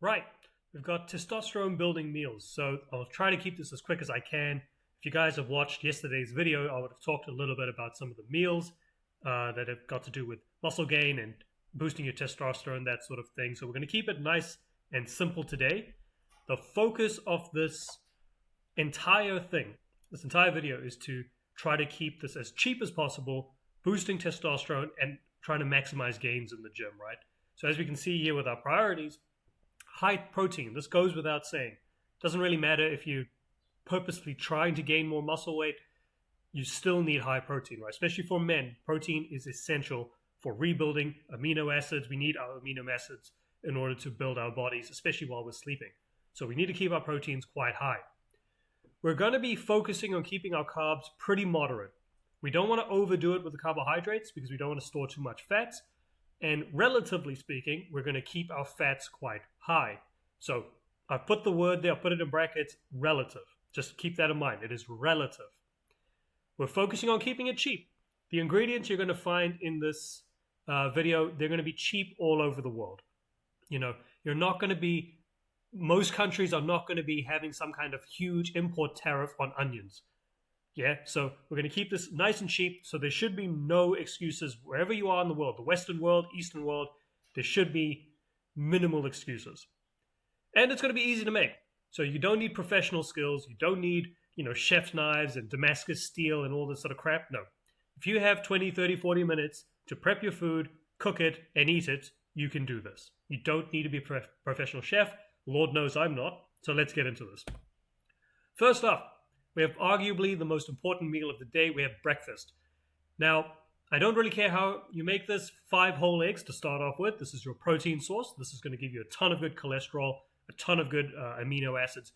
Right. We've got testosterone building meals. So I'll try to keep this as quick as I can. If you guys have watched yesterday's video, I would have talked a little bit about some of the meals that have got to do with muscle gain and boosting your testosterone, that sort of thing. So we're going to keep it nice and simple today. The focus of this entire thing, this entire video, is to try to keep this as cheap as possible, boosting testosterone and trying to maximize gains in the gym, right? So as we can see here with our priorities, high protein, this goes without saying. Doesn't really matter if you're purposely trying to gain more muscle weight, you still need high protein, right? Especially for men, protein is essential for rebuilding amino acids. We need our amino acids in order to build our bodies, especially while we're sleeping. So we need to keep our proteins quite high. We're going to be focusing on keeping our carbs pretty moderate. We don't want to overdo it with the carbohydrates because we don't want to store too much fats. And relatively speaking, we're going to keep our fats quite high. So I've put the word there, I'll put it in brackets, relative. Just keep that in mind. It is relative. We're focusing on keeping it cheap. The ingredients you're going to find in this video, they're going to be cheap all over the world. You know, you're not going to be, most countries are not going to be having some kind of huge import tariff on onions. Yeah, so we're going to keep this nice and cheap, so there should be no excuses wherever you are in the world, the Western world, Eastern world, there should be minimal excuses. And it's going to be easy to make. So you don't need professional skills, you don't need, chef's knives and Damascus steel and all this sort of crap. No. If you have 20, 30, 40 minutes to prep your food, cook it, and eat it, you can do this. You don't need to be a professional chef. Lord knows I'm not. So let's get into this. First off, we have arguably the most important meal of the day. We have breakfast. Now, I don't really care how you make this. 5 whole eggs to start off with. This is your protein source. This is going to give you a ton of good cholesterol, a ton of good amino acids.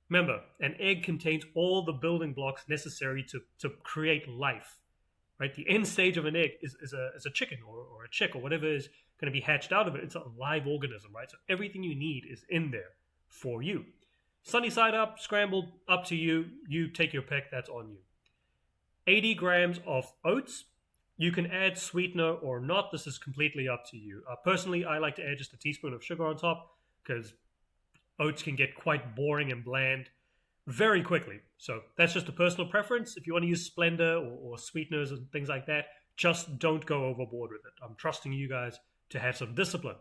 Remember, an egg contains all the building blocks necessary to create life. Right? The end stage of an egg is a chicken or a chick or whatever is going to be hatched out of it. It's a live organism, right? So everything you need is in there for you. Sunny side up, scrambled, up to you. You take your pick, that's on you. 80 grams of oats. You can add sweetener or not. This is completely up to you. Personally, I like to add just a teaspoon of sugar on top because oats can get quite boring and bland very quickly. So that's just a personal preference. If you want to use Splenda or sweeteners and things like that, just don't go overboard with it. I'm trusting you guys to have some discipline.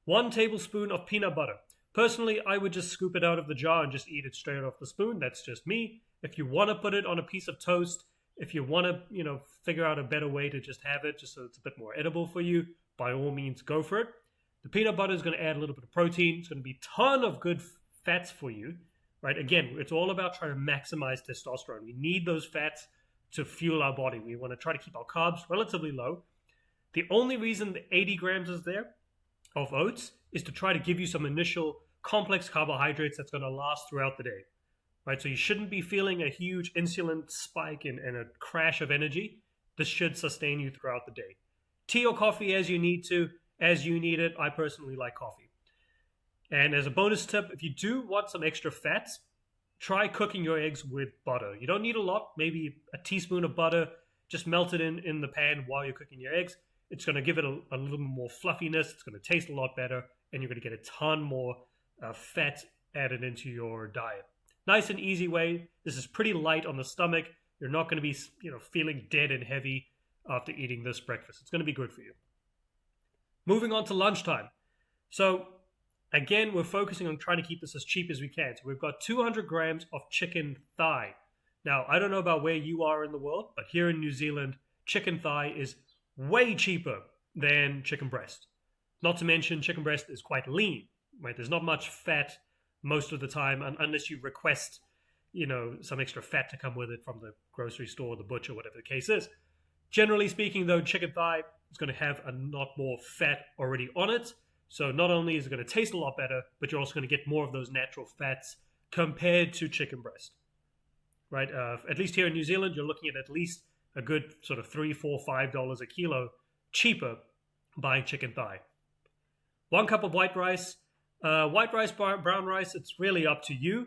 1 tablespoon of peanut butter. Personally, I would just scoop it out of the jar and just eat it straight off the spoon. That's just me. If you want to put it on a piece of toast, if you want to, figure out a better way to just have it, just so it's a bit more edible for you, by all means, go for it. The peanut butter is going to add a little bit of protein. It's going to be a ton of good fats for you, right? Again, it's all about trying to maximize testosterone. We need those fats to fuel our body. We want to try to keep our carbs relatively low. The only reason the 80 grams is there of oats is to try to give you some initial complex carbohydrates that's going to last throughout the day, right? So you shouldn't be feeling a huge insulin spike and a crash of energy. This should sustain you throughout the day. Tea or coffee as you need to, as you need it. I personally like coffee. And as a bonus tip, if you do want some extra fats, try cooking your eggs with butter. You don't need a lot, maybe a teaspoon of butter. Just melt it in the pan while you're cooking your eggs. It's going to give it a little more fluffiness. It's going to taste a lot better. And you're going to get a ton more fat added into your diet. Nice and easy way. This is pretty light on the stomach. You're not going to be feeling dead and heavy after eating this breakfast. It's going to be good for you. Moving on to lunchtime. So again, we're focusing on trying to keep this as cheap as we can. So we've got 200 grams of chicken thigh. Now, I don't know about where you are in the world, but here in New Zealand, chicken thigh is way cheaper than chicken breast. Not to mention, chicken breast is quite lean, right? There's not much fat most of the time, unless you request, some extra fat to come with it from the grocery store, the butcher, whatever the case is. Generally speaking, though, chicken thigh is going to have a lot more fat already on it. So not only is it going to taste a lot better, but you're also going to get more of those natural fats compared to chicken breast, right? At least here in New Zealand, you're looking at least a good sort of $3, $4, $5 a kilo cheaper buying chicken thigh. 1 cup of white rice. White rice, brown rice, it's really up to you.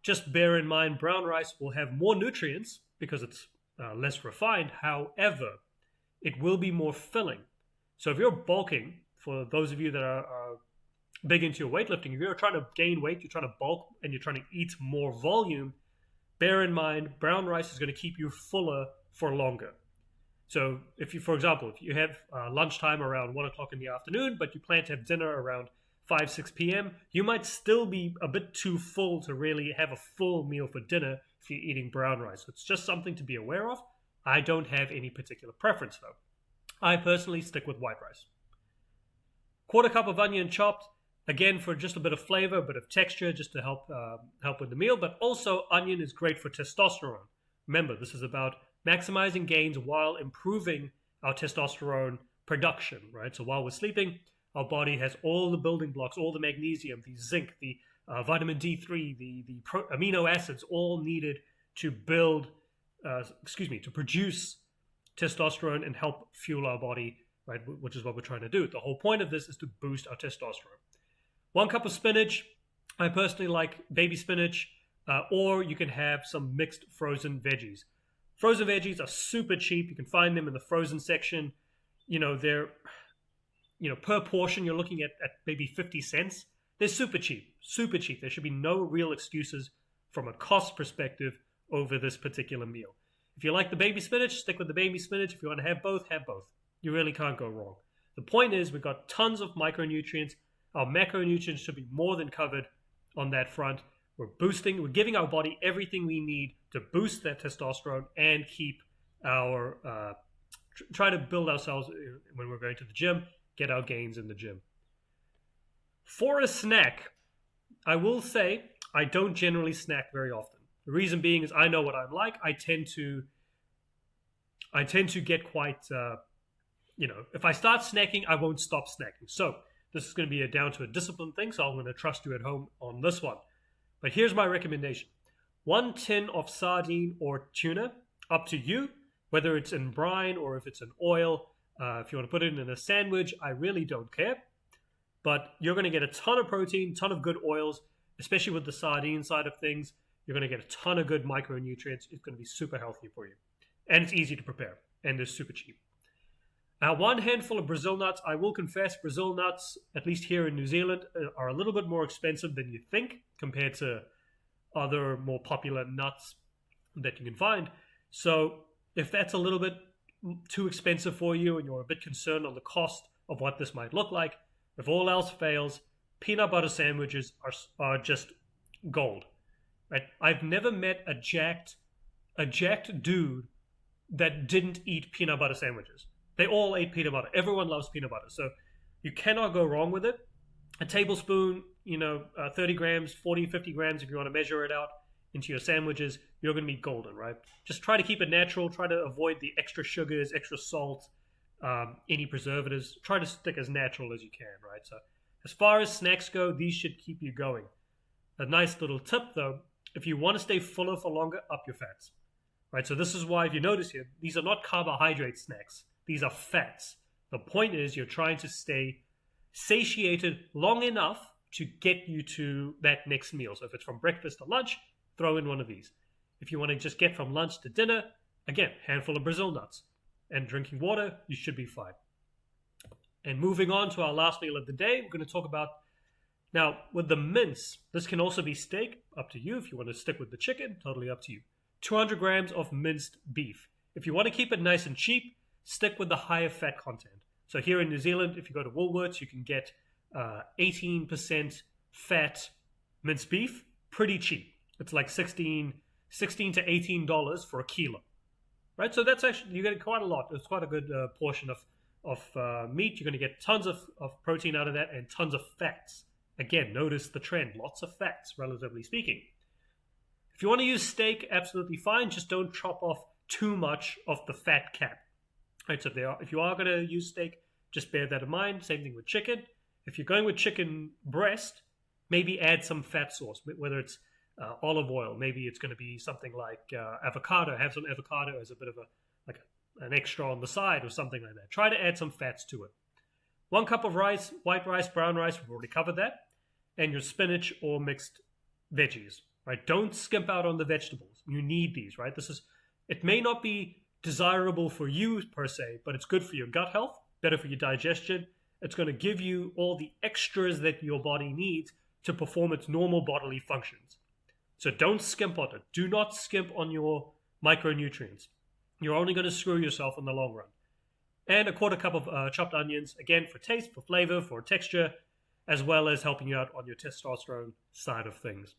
Just bear in mind, brown rice will have more nutrients because it's less refined. However, it will be more filling. So if you're bulking, for those of you that are big into your weightlifting, if you're trying to gain weight, you're trying to bulk, and you're trying to eat more volume, bear in mind brown rice is going to keep you fuller for longer. So if you, for example, if you have lunchtime around 1 o'clock in the afternoon, but you plan to have dinner around 5, 6 p.m., you might still be a bit too full to really have a full meal for dinner if you're eating brown rice. So it's just something to be aware of. I don't have any particular preference, though. I personally stick with white rice. Quarter cup of onion chopped, again for just a bit of flavor, a bit of texture, just to help with the meal. But also, onion is great for testosterone. Remember, this is about maximizing gains while improving our testosterone production, right? So while we're sleeping, our body has all the building blocks, all the magnesium, the zinc, the vitamin D3, the amino acids, all needed to to produce testosterone and help fuel our body, right? Which is what we're trying to do. The whole point of this is to boost our testosterone. 1 cup of spinach. I personally like baby spinach, or you can have some mixed frozen veggies. Frozen veggies are super cheap. You can find them in the frozen section. They're, per portion, you're looking at maybe 50 cents. They're super cheap, super cheap. There should be no real excuses from a cost perspective over this particular meal. If you like the baby spinach, stick with the baby spinach. If you want to have both, have both. You really can't go wrong. The point is, we've got tons of micronutrients. Our macronutrients should be more than covered on that front. We're giving our body everything we need to boost that testosterone and keep our, try to build ourselves when we're going to the gym, get our gains in the gym. For a snack, I will say I don't generally snack very often. The reason being is I know what I'm like. I tend to get quite, if I start snacking, I won't stop snacking. So this is going to be down to a discipline thing, so I'm going to trust you at home on this one. But here's my recommendation. 1 tin of sardine or tuna, up to you, whether it's in brine or if it's in oil. If you want to put it in a sandwich, I really don't care. But you're going to get a ton of protein, ton of good oils, especially with the sardine side of things. You're going to get a ton of good micronutrients. It's going to be super healthy for you. And it's easy to prepare. And they're super cheap. Now, 1 handful of Brazil nuts. I will confess, Brazil nuts, at least here in New Zealand, are a little bit more expensive than you think compared to other more popular nuts that you can find. So if that's a little bit too expensive for you and you're a bit concerned on the cost of what this might look like, if all else fails, peanut butter sandwiches are just gold. Right? I've never met a jacked dude that didn't eat peanut butter sandwiches. They all ate peanut butter. Everyone loves peanut butter. So you cannot go wrong with it. A tablespoon, 30 grams, 40, 50 grams, if you want to measure it out into your sandwiches, you're going to be golden, right? Just try to keep it natural. Try to avoid the extra sugars, extra salt, any preservatives. Try to stick as natural as you can, right? So as far as snacks go, these should keep you going. A nice little tip, though, if you want to stay fuller for longer, up your fats, right? So this is why, if you notice here, these are not carbohydrate snacks. These are fats. The point is you're trying to stay satiated long enough to get you to that next meal. So if it's from breakfast to lunch, throw in one of these. If you want to just get from lunch to dinner, again, handful of Brazil nuts. And drinking water, you should be fine. And moving on to our last meal of the day, we're going to talk about, now with the mince, this can also be steak, up to you. If you want to stick with the chicken, totally up to you. 200 grams of minced beef. If you want to keep it nice and cheap, stick with the higher fat content. So here in New Zealand, if you go to Woolworths, you can get 18% fat minced beef, pretty cheap. It's like $16 to $18 for a kilo, right? So that's actually, you get quite a lot. It's quite a good portion of meat. You're going to get tons of protein out of that and tons of fats. Again, notice the trend, lots of fats, relatively speaking. If you want to use steak, absolutely fine. Just don't chop off too much of the fat cap. Right, so if you are going to use steak, just bear that in mind. Same thing with chicken. If you're going with chicken breast, maybe add some fat sauce, whether it's olive oil. Maybe it's going to be something like avocado. Have some avocado as a bit of an extra on the side or something like that. Try to add some fats to it. 1 cup of rice, white rice, brown rice. We've already covered that. And your spinach or mixed veggies. Right? Don't skimp out on the vegetables. You need these. Right? It may not be desirable for you per se, but it's good for your gut health, better for your digestion. It's going to give you all the extras that your body needs to perform its normal bodily functions. So don't skimp on it. Do not skimp on your micronutrients. You're only going to screw yourself in the long run. And a quarter cup of chopped onions, again, for taste, for flavor, for texture, as well as helping you out on your testosterone side of things.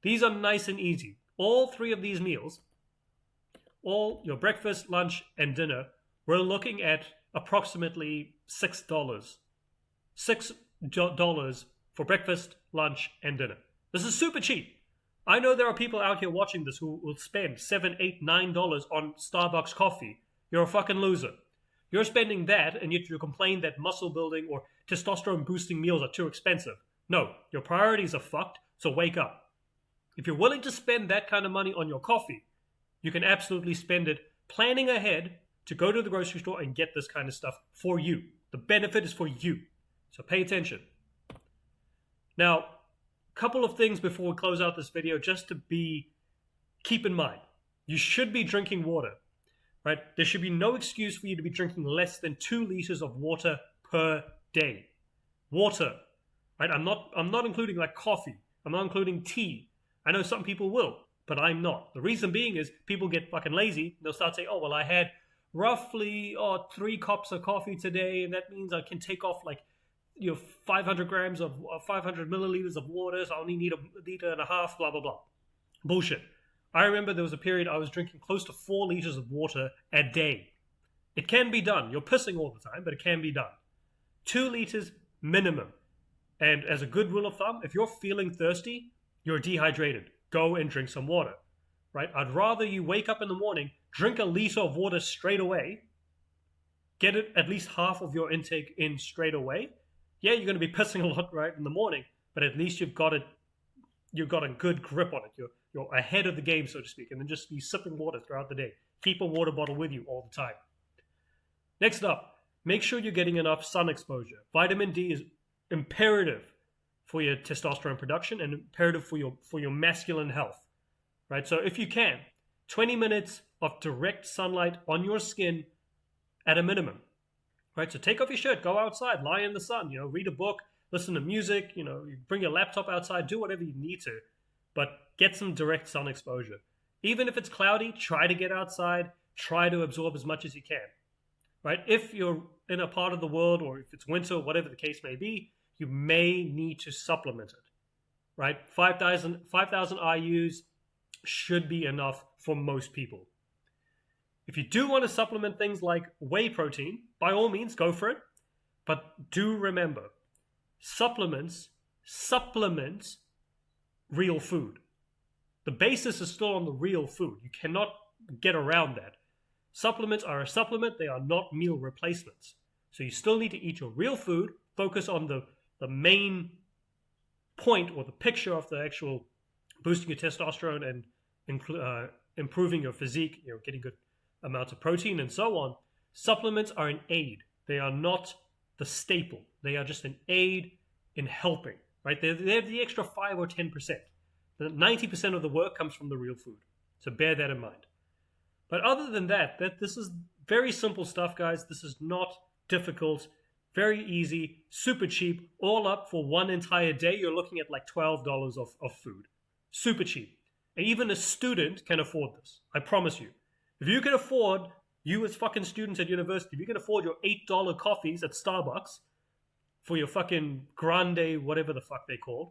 These are nice and easy. All three of these meals, all your breakfast, lunch, and dinner, we're looking at approximately $6. $6 for breakfast, lunch, and dinner. This is super cheap. I know there are people out here watching this who will spend $7, $8, $9 on Starbucks coffee. You're a fucking loser. You're spending that, and yet you complain that muscle building or testosterone boosting meals are too expensive. No, your priorities are fucked, so wake up. If you're willing to spend that kind of money on your coffee, you can absolutely spend it planning ahead to go to the grocery store and get this kind of stuff for you. The benefit is for you. So pay attention. Now, a couple of things before we close out this video just to keep in mind. You should be drinking water, right? There should be no excuse for you to be drinking less than 2 liters of water per day. Water, right? I'm not including like coffee. I'm not including tea. I know some people will, but I'm not. The reason being is people get fucking lazy. They'll start saying, oh, well, I had roughly 3 cups of coffee today, and that means I can take off like 500 grams of 500 milliliters of water, so I only need 1.5 liters, blah, blah, blah. Bullshit. I remember there was a period I was drinking close to 4 liters of water a day. It can be done. You're pissing all the time, but it can be done. 2 liters minimum. And as a good rule of thumb, if you're feeling thirsty, you're dehydrated. Go and drink some water, right? I'd rather you wake up in the morning, drink a liter of water straight away, get it at least half of your intake in straight away. Yeah, you're going to be pissing a lot right in the morning, but at least you've got a good grip on it. You're ahead of the game, so to speak, and then just be sipping water throughout the day. Keep a water bottle with you all the time. Next up, make sure you're getting enough sun exposure. Vitamin D is imperative for your testosterone production and imperative for your masculine health, right? So if you can, 20 minutes of direct sunlight on your skin at a minimum, right? So take off your shirt, go outside, lie in the sun, read a book, listen to music, you bring your laptop outside, do whatever you need to, but get some direct sun exposure. Even if it's cloudy, try to get outside, try to absorb as much as you can, right? If you're in a part of the world or if it's winter, whatever the case may be, you may need to supplement it, right? 5,000 IUs should be enough for most people. If you do want to supplement things like whey protein, by all means, go for it. But do remember, supplements supplement real food. The basis is still on the real food. You cannot get around that. Supplements are a supplement. They are not meal replacements. So you still need to eat your real food, focus on the main point or the picture of the actual boosting your testosterone and improving your physique, getting good amounts of protein and so on. Supplements are an aid. They are not the staple. They are just an aid in helping, right? They're the extra 5 or 10%. The 90% of the work comes from the real food. So bear that in mind. But other than that, this is very simple stuff, guys. This is not difficult. Very easy, super cheap, all up for one entire day. You're looking at like $12 of food. Super cheap. And even a student can afford this. I promise you. If you can afford, you as fucking students at university, if you can afford your $8 coffees at Starbucks for your fucking grande, whatever the fuck they're called,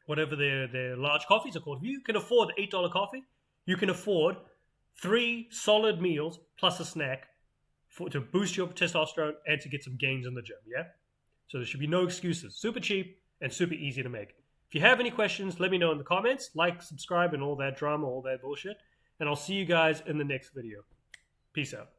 whatever their large coffees are called, if you can afford the $8 coffee, you can afford 3 solid meals plus a snack to boost your testosterone and to get some gains in the gym, yeah? So there should be no excuses. Super cheap and super easy to make. If you have any questions, let me know in the comments. Like, subscribe, and all that drama, all that bullshit. And I'll see you guys in the next video. Peace out.